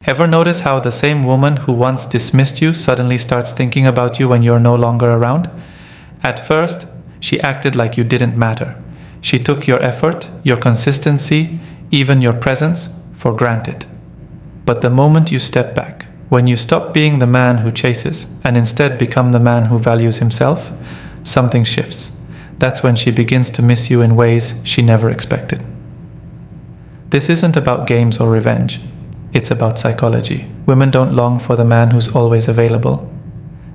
Ever notice how the same woman who once dismissed you suddenly starts thinking about you when you're no longer around? At first, she acted like you didn't matter. She took your effort, your consistency, even your presence for granted. But the moment you step back, when you stop being the man who chases and instead become the man who values himself, something shifts. That's when she begins to miss you in ways she never expected. This isn't about games or revenge. It's about psychology. Women don't long for the man who's always available.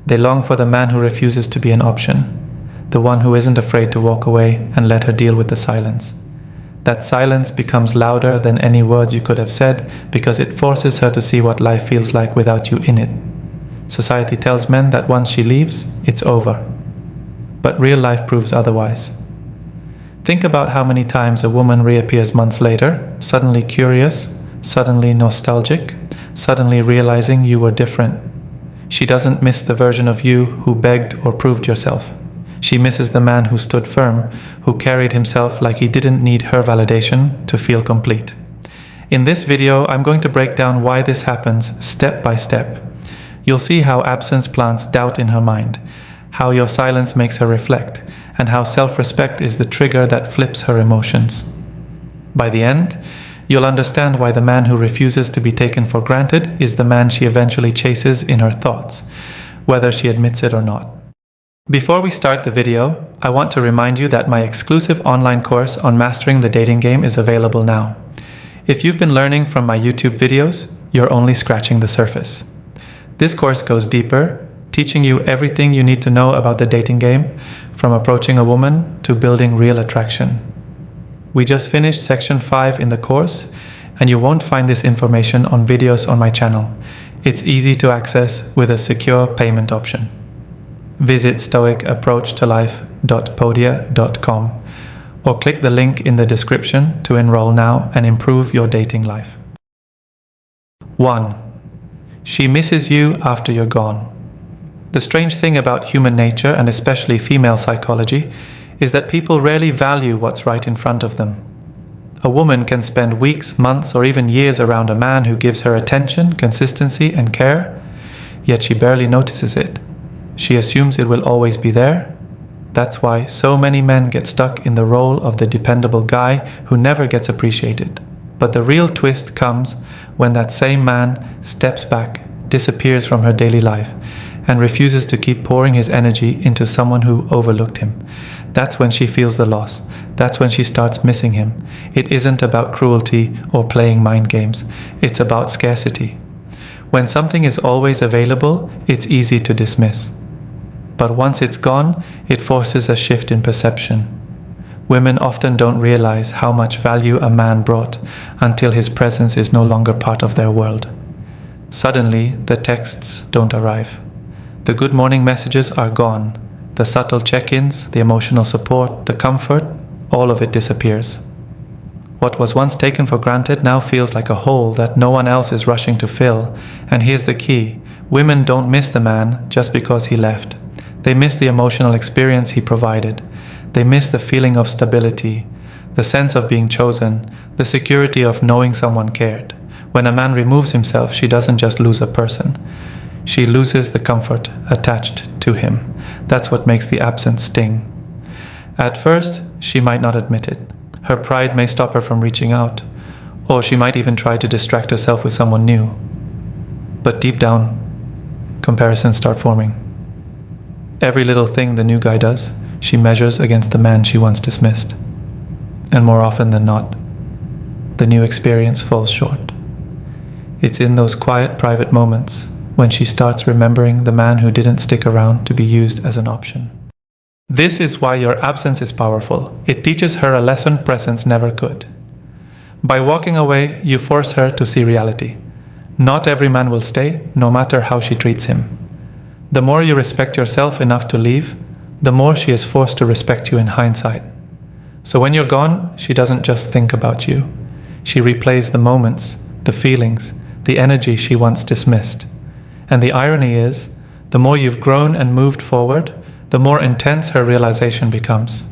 They long for the man who refuses to be an option, the one who isn't afraid to walk away and let her deal with the silence. That silence becomes louder than any words you could have said because it forces her to see what life feels like without you in it. Society tells men that once she leaves, it's over. But real life proves otherwise. Think about how many times a woman reappears months later, suddenly curious, suddenly nostalgic, suddenly realizing you were different. She doesn't miss the version of you who begged or proved yourself. She misses the man who stood firm, who carried himself like he didn't need her validation to feel complete. In this video, I'm going to break down why this happens step by step. You'll see how absence plants doubt in her mind, how your silence makes her reflect, and how self-respect is the trigger that flips her emotions. By the end, you'll understand why the man who refuses to be taken for granted is the man she eventually chases in her thoughts, whether she admits it or not. Before we start the video, I want to remind you that my exclusive online course on mastering the dating game is available now. If you've been learning from my YouTube videos, you're only scratching the surface. This course goes deeper, teaching you everything you need to know about the dating game, from approaching a woman to building real attraction. We just finished section 5 in the course, and you won't find this information on videos on my channel. It's easy to access with a secure payment option. Visit stoicapproachtolife.podia.com or click the link in the description to enroll now and improve your dating life. 1. She misses you after you're gone. The strange thing about human nature, and especially female psychology, is that people rarely value what's right in front of them. A woman can spend weeks, months, or even years around a man who gives her attention, consistency, and care, yet she barely notices it. She assumes it will always be there. That's why so many men get stuck in the role of the dependable guy who never gets appreciated. But the real twist comes when that same man steps back, disappears from her daily life, and refuses to keep pouring his energy into someone who overlooked him. That's when she feels the loss. That's when she starts missing him. It isn't about cruelty or playing mind games. It's about scarcity. When something is always available, it's easy to dismiss. But once it's gone, it forces a shift in perception. Women often don't realize how much value a man brought until his presence is no longer part of their world. Suddenly, the texts don't arrive. The good morning messages are gone. The subtle check-ins, the emotional support, the comfort, all of it disappears. What was once taken for granted now feels like a hole that no one else is rushing to fill. And here's the key. Women don't miss the man just because he left. They miss the emotional experience he provided. They miss the feeling of stability, the sense of being chosen, the security of knowing someone cared. When a man removes himself, she doesn't just lose a person. She loses the comfort attached to him. That's what makes the absence sting. At first, she might not admit it. Her pride may stop her from reaching out, or she might even try to distract herself with someone new. But deep down, comparisons start forming. Every little thing the new guy does, she measures against the man she once dismissed. And more often than not, the new experience falls short. It's in those quiet, private moments when she starts remembering the man who didn't stick around to be used as an option. This is why your absence is powerful. It teaches her a lesson presence never could. By walking away, you force her to see reality. Not every man will stay, no matter how she treats him. The more you respect yourself enough to leave, the more she is forced to respect you in hindsight. So when you're gone, she doesn't just think about you. She replays the moments, the feelings, the energy she once dismissed. And the irony is, the more you've grown and moved forward, the more intense her realization becomes.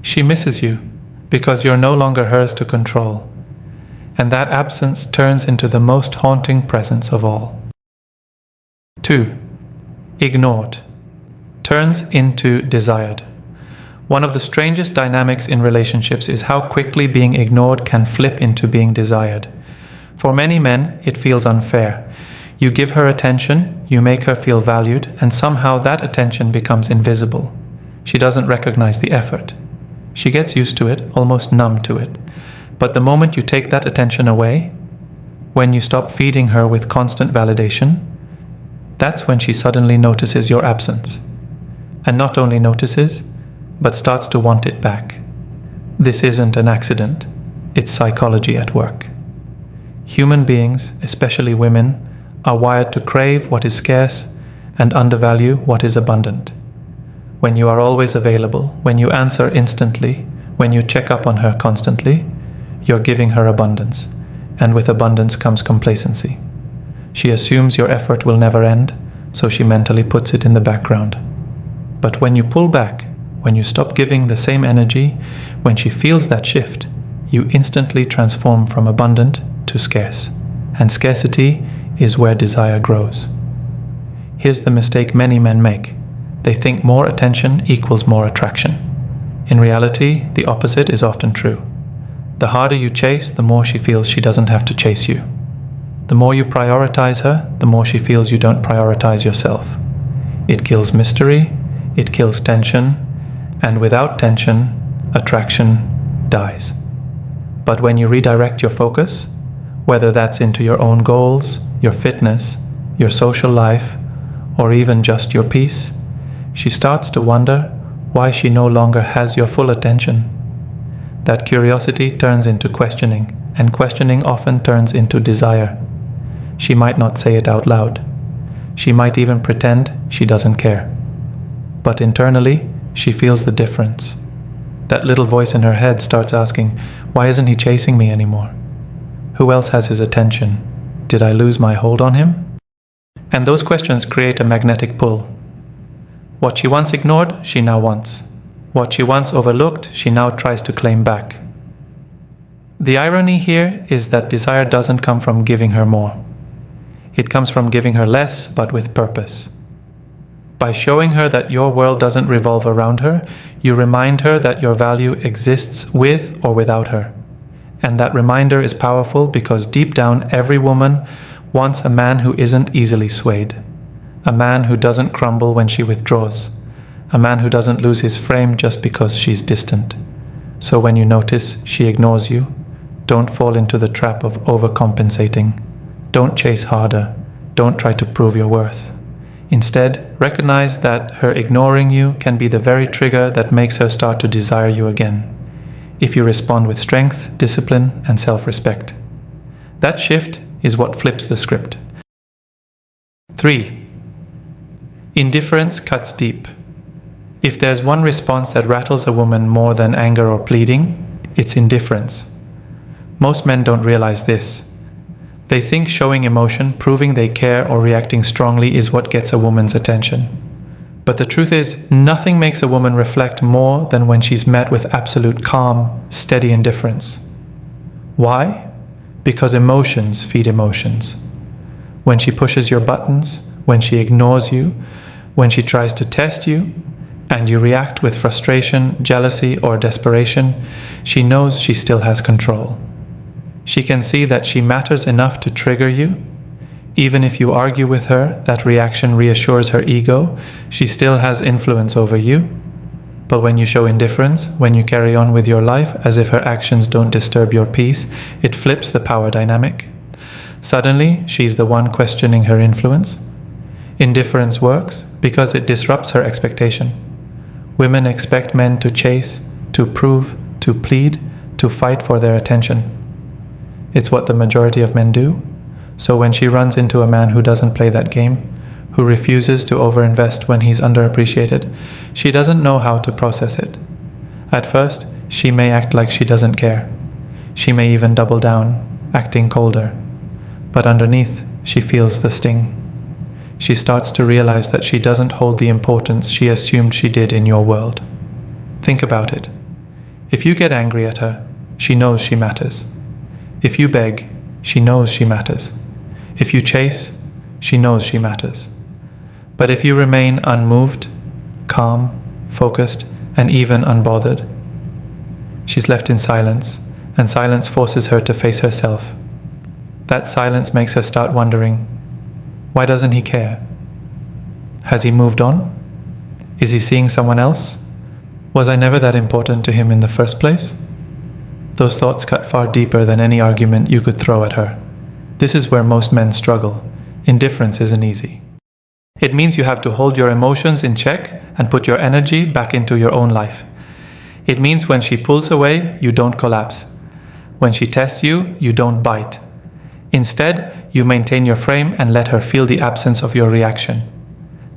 She misses you because you're no longer hers to control. and that absence turns into the most haunting presence of all. 2. Ignored turns into desired. One of the strangest dynamics in relationships is how quickly being ignored can flip into being desired. For many men, it feels unfair. You give her attention, you make her feel valued, and somehow that attention becomes invisible. She doesn't recognize the effort. She gets used to it, almost numb to it. But the moment you take that attention away, when you stop feeding her with constant validation, that's when she suddenly notices your absence. And not only notices, but starts to want it back. This isn't an accident, it's psychology at work. Human beings, especially women, are wired to crave what is scarce and undervalue what is abundant. When you are always available, when you answer instantly, when you check up on her constantly, you're giving her abundance, and with abundance comes complacency. She assumes your effort will never end, so she mentally puts it in the background. But when you pull back, when you stop giving the same energy, when she feels that shift, you instantly transform from abundant to scarce. And scarcity is where desire grows. Here's the mistake many men make. They think more attention equals more attraction. In reality, the opposite is often true. The harder you chase, the more she feels she doesn't have to chase you. The more you prioritize her, the more she feels you don't prioritize yourself. It kills mystery, it kills tension, and without tension, attraction dies. But when you redirect your focus, whether that's into your own goals, your fitness, your social life, or even just your peace, she starts to wonder why she no longer has your full attention. That curiosity turns into questioning, and questioning often turns into desire. She might not say it out loud. She might even pretend she doesn't care. But internally, she feels the difference. That little voice in her head starts asking, why isn't he chasing me anymore? Who else has his attention? Did I lose my hold on him? And those questions create a magnetic pull. What she once ignored, she now wants. What she once overlooked, she now tries to claim back. The irony here is that desire doesn't come from giving her more. It comes from giving her less, but with purpose. By showing her that your world doesn't revolve around her, you remind her that your value exists with or without her. And that reminder is powerful because deep down, every woman wants a man who isn't easily swayed. A man who doesn't crumble when she withdraws. A man who doesn't lose his frame just because she's distant. So when you notice she ignores you, don't fall into the trap of overcompensating. Don't chase harder. Don't try to prove your worth. Instead, recognize that her ignoring you can be the very trigger that makes her start to desire you again, if you respond with strength, discipline, and self-respect. That shift is what flips the script. 3. Indifference cuts deep. If there's one response that rattles a woman more than anger or pleading, it's indifference. Most men don't realize this. They think showing emotion, proving they care, or reacting strongly is what gets a woman's attention. But the truth is, nothing makes a woman reflect more than when she's met with absolute calm, steady indifference. Why? Because emotions feed emotions. When she pushes your buttons, when she ignores you, when she tries to test you, and you react with frustration, jealousy, or desperation, she knows she still has control. She can see that she matters enough to trigger you. Even if you argue with her, that reaction reassures her ego. She still has influence over you. But when you show indifference, when you carry on with your life as if her actions don't disturb your peace, it flips the power dynamic. Suddenly, she's the one questioning her influence. Indifference works because it disrupts her expectation. Women expect men to chase, to prove, to plead, to fight for their attention. It's what the majority of men do. So when she runs into a man who doesn't play that game, who refuses to overinvest when he's underappreciated, she doesn't know how to process it. At first, she may act like she doesn't care. She may even double down, acting colder. But underneath, she feels the sting. She starts to realize that she doesn't hold the importance she assumed she did in your world. Think about it. If you get angry at her, she knows she matters. If you beg, she knows she matters. If you chase, she knows she matters. But if you remain unmoved, calm, focused, and even unbothered, she's left in silence, and silence forces her to face herself. That silence makes her start wondering, why doesn't he care? Has he moved on? Is he seeing someone else? Was I never that important to him in the first place? Those thoughts cut far deeper than any argument you could throw at her. This is where most men struggle. Indifference isn't easy. It means you have to hold your emotions in check and put your energy back into your own life. It means when she pulls away, you don't collapse. When she tests you, you don't bite. Instead, you maintain your frame and let her feel the absence of your reaction.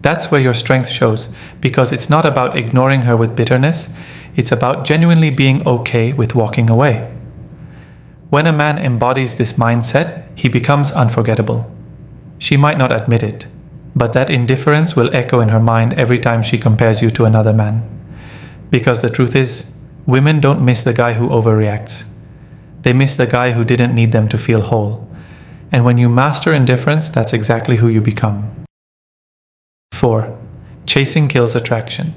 That's where your strength shows, because it's not about ignoring her with bitterness, it's about genuinely being okay with walking away. When a man embodies this mindset, he becomes unforgettable. She might not admit it, but that indifference will echo in her mind every time she compares you to another man. Because the truth is, women don't miss the guy who overreacts. They miss the guy who didn't need them to feel whole. And when you master indifference, that's exactly who you become. 4. Chasing kills attraction.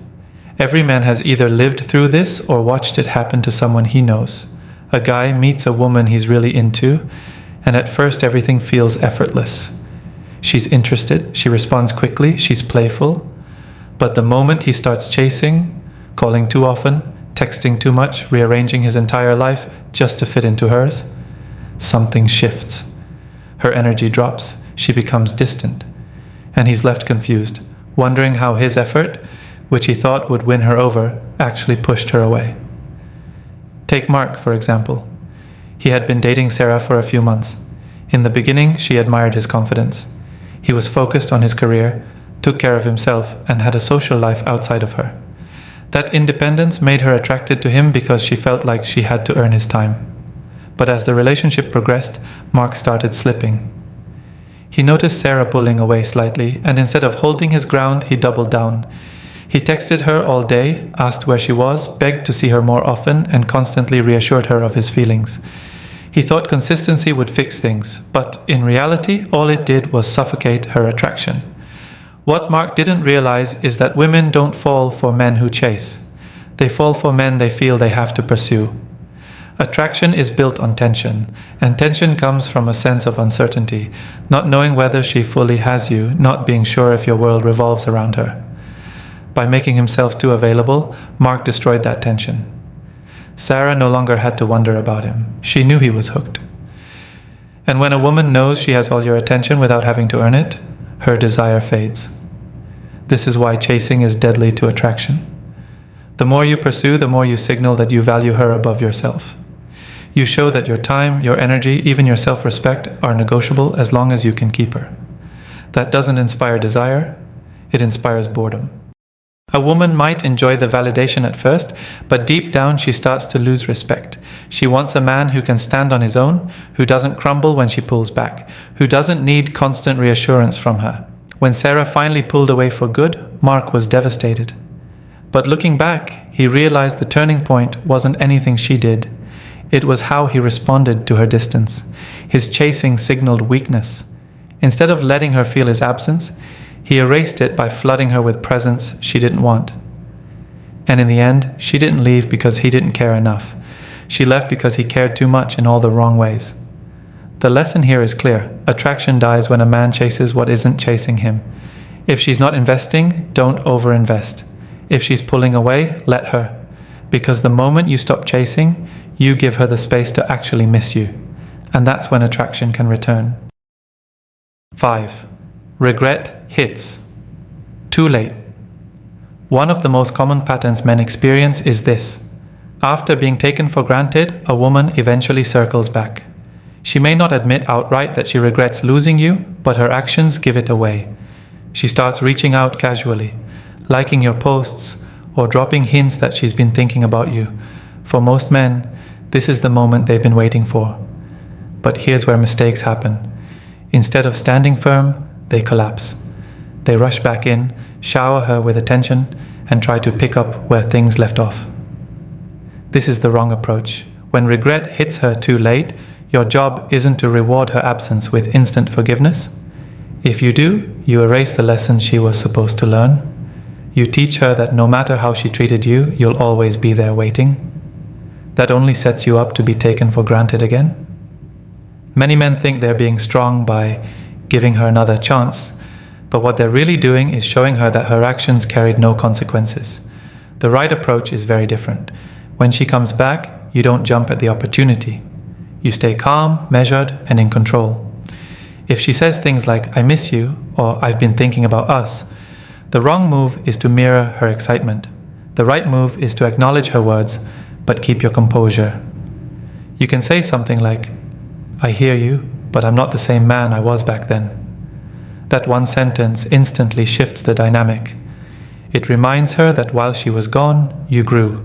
Every man has either lived through this or watched it happen to someone he knows. A guy meets a woman he's really into, and at first everything feels effortless. She's interested, she responds quickly, she's playful. But the moment he starts chasing, calling too often, texting too much, rearranging his entire life just to fit into hers, something shifts. Her energy drops, she becomes distant, and he's left confused, wondering how his effort, which he thought would win her over, actually pushed her away. Take Mark, for example. He had been dating Sarah for a few months. In the beginning, she admired his confidence. He was focused on his career, took care of himself, and had a social life outside of her. That independence made her attracted to him because she felt like she had to earn his time. But as the relationship progressed, Mark started slipping. He noticed Sarah pulling away slightly, and instead of holding his ground, he doubled down. He texted her all day, asked where she was, begged to see her more often, and constantly reassured her of his feelings. He thought consistency would fix things, but in reality, all it did was suffocate her attraction. What Mark didn't realize is that women don't fall for men who chase. They fall for men they feel they have to pursue. Attraction is built on tension, and tension comes from a sense of uncertainty, not knowing whether she fully has you, not being sure if your world revolves around her. By making himself too available, Mark destroyed that tension. Sarah no longer had to wonder about him. She knew he was hooked. And when a woman knows she has all your attention without having to earn it, her desire fades. This is why chasing is deadly to attraction. The more you pursue, the more you signal that you value her above yourself. You show that your time, your energy, even your self-respect are negotiable as long as you can keep her. That doesn't inspire desire, it inspires boredom. A woman might enjoy the validation at first, but deep down she starts to lose respect. She wants a man who can stand on his own, who doesn't crumble when she pulls back, who doesn't need constant reassurance from her. When Sarah finally pulled away for good, Mark was devastated. But looking back, he realized the turning point wasn't anything she did. It was how he responded to her distance. His chasing signaled weakness. Instead of letting her feel his absence, he erased it by flooding her with presence she didn't want. And in the end, she didn't leave because he didn't care enough. She left because he cared too much in all the wrong ways. The lesson here is clear. Attraction dies when a man chases what isn't chasing him. If she's not investing, don't overinvest. If she's pulling away, let her. Because the moment you stop chasing, you give her the space to actually miss you. And that's when attraction can return. 5. Regret hits. Too late. One of the most common patterns men experience is this. After being taken for granted, a woman eventually circles back. She may not admit outright that she regrets losing you, but her actions give it away. She starts reaching out casually, liking your posts, or dropping hints that she's been thinking about you. For most men, this is the moment they've been waiting for. But here's where mistakes happen. Instead of standing firm, they collapse. They rush back in, shower her with attention, and try to pick up where things left off. This is the wrong approach. When regret hits her too late, Your job isn't to reward her absence with instant forgiveness. If you do, you erase the lesson she was supposed to learn. You teach her that no matter how she treated you, you'll always be there waiting. That only sets you up to be taken for granted again. Many men think they're being strong by giving her another chance, but what they're really doing is showing her that her actions carried no consequences. The right approach is very different. When she comes back, you don't jump at the opportunity. You stay calm, measured, and in control. If she says things like, "I miss you," or "I've been thinking about us," the wrong move is to mirror her excitement. The right move is to acknowledge her words, but keep your composure. You can say something like, "I hear you, but I'm not the same man I was back then." That one sentence instantly shifts the dynamic. It reminds her that while she was gone, you grew,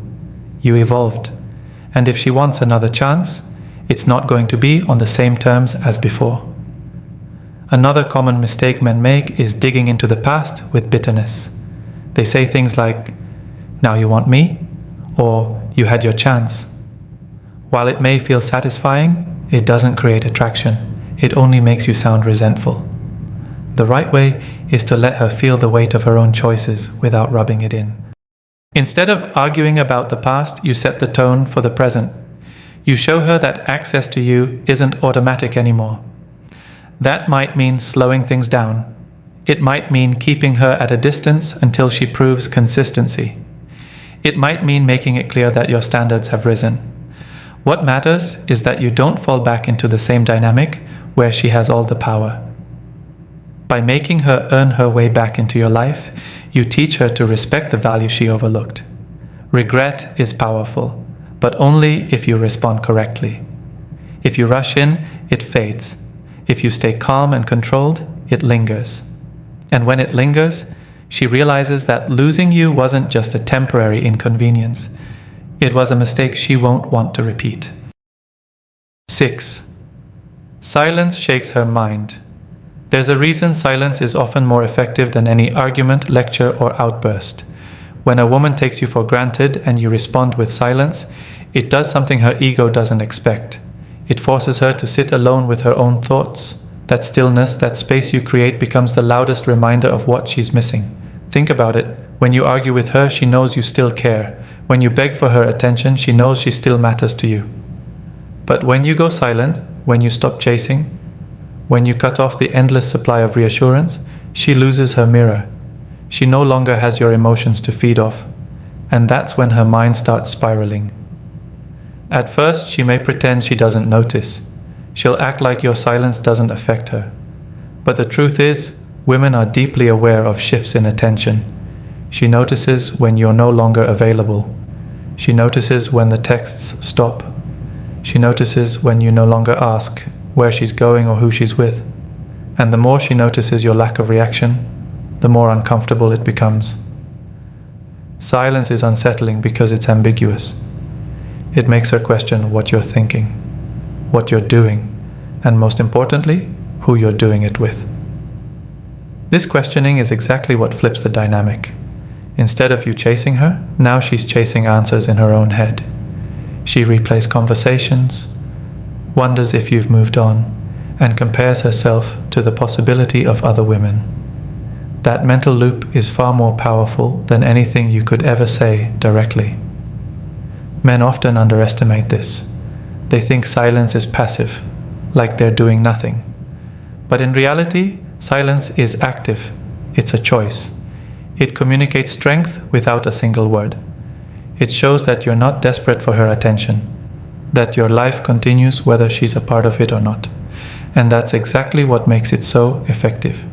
you evolved. And if she wants another chance, it's not going to be on the same terms as before. Another common mistake men make is digging into the past with bitterness. They say things like, "Now you want me?" or "You had your chance." While it may feel satisfying, it doesn't create attraction. It only makes you sound resentful. The right way is to let her feel the weight of her own choices without rubbing it in. Instead of arguing about the past, you set the tone for the present. You show her that access to you isn't automatic anymore. That might mean slowing things down. It might mean keeping her at a distance until she proves consistency. It might mean making it clear that your standards have risen. What matters is that you don't fall back into the same dynamic where she has all the power. By making her earn her way back into your life, you teach her to respect the value she overlooked. Regret is powerful, but only if you respond correctly. If you rush in, it fades. If you stay calm and controlled, it lingers. And when it lingers, she realizes that losing you wasn't just a temporary inconvenience. It was a mistake she won't want to repeat. 6. Silence shakes her mind. There's a reason silence is often more effective than any argument, lecture, or outburst. When a woman takes you for granted and you respond with silence, it does something her ego doesn't expect. It forces her to sit alone with her own thoughts. That stillness, that space you create, becomes the loudest reminder of what she's missing. Think about it. When you argue with her, she knows you still care. When you beg for her attention, she knows she still matters to you. But when you go silent, when you stop chasing, when you cut off the endless supply of reassurance, she loses her mirror. She no longer has your emotions to feed off. And that's when her mind starts spiraling. At first, she may pretend she doesn't notice. She'll act like your silence doesn't affect her. But the truth is, women are deeply aware of shifts in attention. She notices when you're no longer available. She notices when the texts stop. She notices when you no longer ask where she's going or who she's with. And the more she notices your lack of reaction, the more uncomfortable it becomes. Silence is unsettling because it's ambiguous. It makes her question what you're thinking, what you're doing, and most importantly, who you're doing it with. This questioning is exactly what flips the dynamic. Instead of you chasing her, now she's chasing answers in her own head. She replays conversations, wonders if you've moved on, and compares herself to the possibility of other women. That mental loop is far more powerful than anything you could ever say directly. Men often underestimate this. They think silence is passive, like they're doing nothing. But in reality, silence is active. It's a choice. It communicates strength without a single word. It shows that you're not desperate for her attention, that your life continues whether she's a part of it or not. And that's exactly what makes it so effective.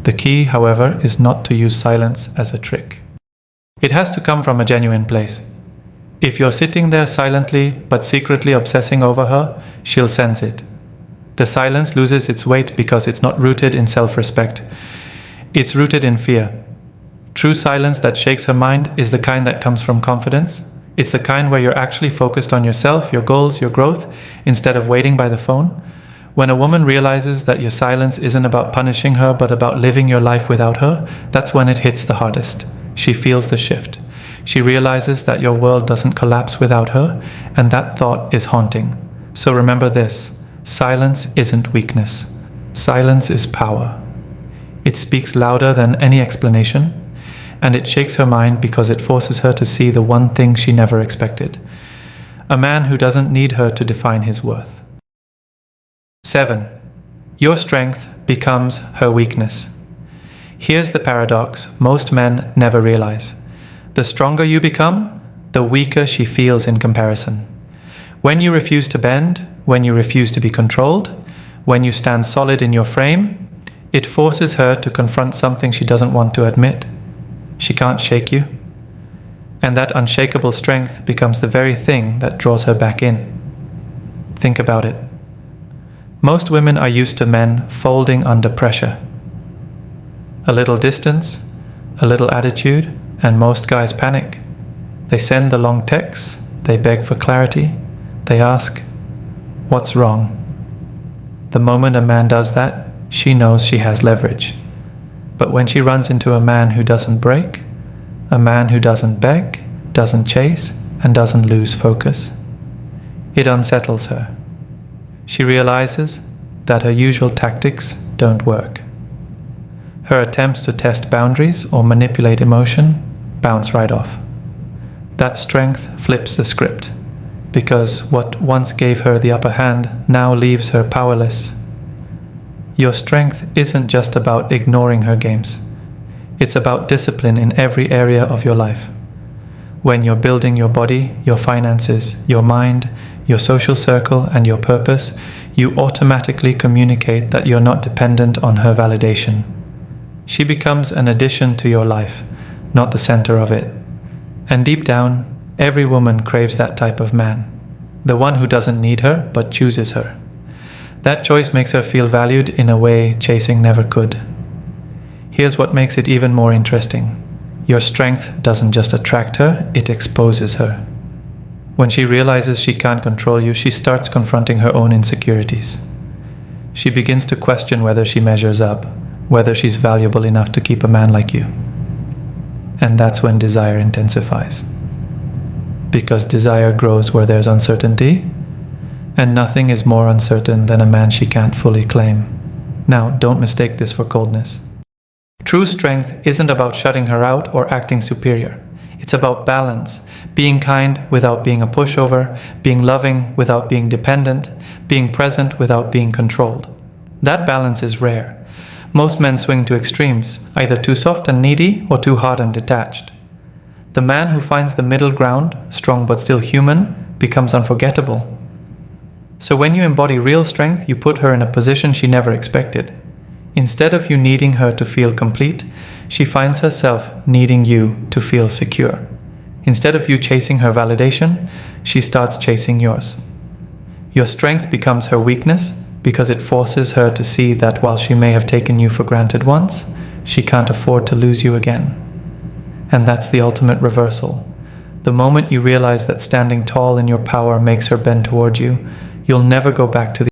The key, however, is not to use silence as a trick. It has to come from a genuine place. If you're sitting there silently but secretly obsessing over her, she'll sense it. The silence loses its weight because it's not rooted in self-respect. It's rooted in fear. True silence that shakes her mind is the kind that comes from confidence. It's the kind where you're actually focused on yourself, your goals, your growth, instead of waiting by the phone. When a woman realizes that your silence isn't about punishing her but about living your life without her, that's when it hits the hardest. She feels the shift. She realizes that your world doesn't collapse without her, and that thought is haunting. So remember this: Silence isn't weakness. Silence is power. It speaks louder than any explanation, and it shakes her mind because it forces her to see the one thing she never expected: a man who doesn't need her to define his worth. 7. Your strength becomes her weakness. Here's the paradox most men never realize. The stronger you become, the weaker she feels in comparison. When you refuse to bend, when you refuse to be controlled, when you stand solid in your frame, it forces her to confront something she doesn't want to admit. She can't shake you. And that unshakable strength becomes the very thing that draws her back in. Think about it. Most women are used to men folding under pressure. A little distance, a little attitude, and most guys panic. They send the long texts, they beg for clarity, they ask, "What's wrong?" The moment a man does that, she knows she has leverage. But when she runs into a man who doesn't break, a man who doesn't beg, doesn't chase, and doesn't lose focus, it unsettles her. She realizes that her usual tactics don't work. Her attempts to test boundaries or manipulate emotion bounce right off. That strength flips the script, because what once gave her the upper hand now leaves her powerless. Your strength isn't just about ignoring her games. It's about discipline in every area of your life. When you're building your body, your finances, your mind, your social circle, and your purpose, you automatically communicate that you're not dependent on her validation. She becomes an addition to your life, not the center of it. And deep down, every woman craves that type of man. The one who doesn't need her, but chooses her. That choice makes her feel valued in a way chasing never could. Here's what makes it even more interesting. Your strength doesn't just attract her, it exposes her. When she realizes she can't control you, she starts confronting her own insecurities. She begins to question whether she measures up, whether she's valuable enough to keep a man like you. And that's when desire intensifies. Because desire grows where there's uncertainty, and nothing is more uncertain than a man she can't fully claim. Now, don't mistake this for coldness. True strength isn't about shutting her out or acting superior. It's about balance, being kind without being a pushover, being loving without being dependent, being present without being controlled. That balance is rare. Most men swing to extremes, either too soft and needy or too hard and detached. The man who finds the middle ground, strong but still human, becomes unforgettable. So when you embody real strength, you put her in a position she never expected. Instead of you needing her to feel complete, she finds herself needing you to feel secure. Instead of you chasing her validation, she starts chasing yours. Your strength becomes her weakness because it forces her to see that while she may have taken you for granted once, she can't afford to lose you again. And that's the ultimate reversal. The moment you realize that standing tall in your power makes her bend toward you, you'll never go back to the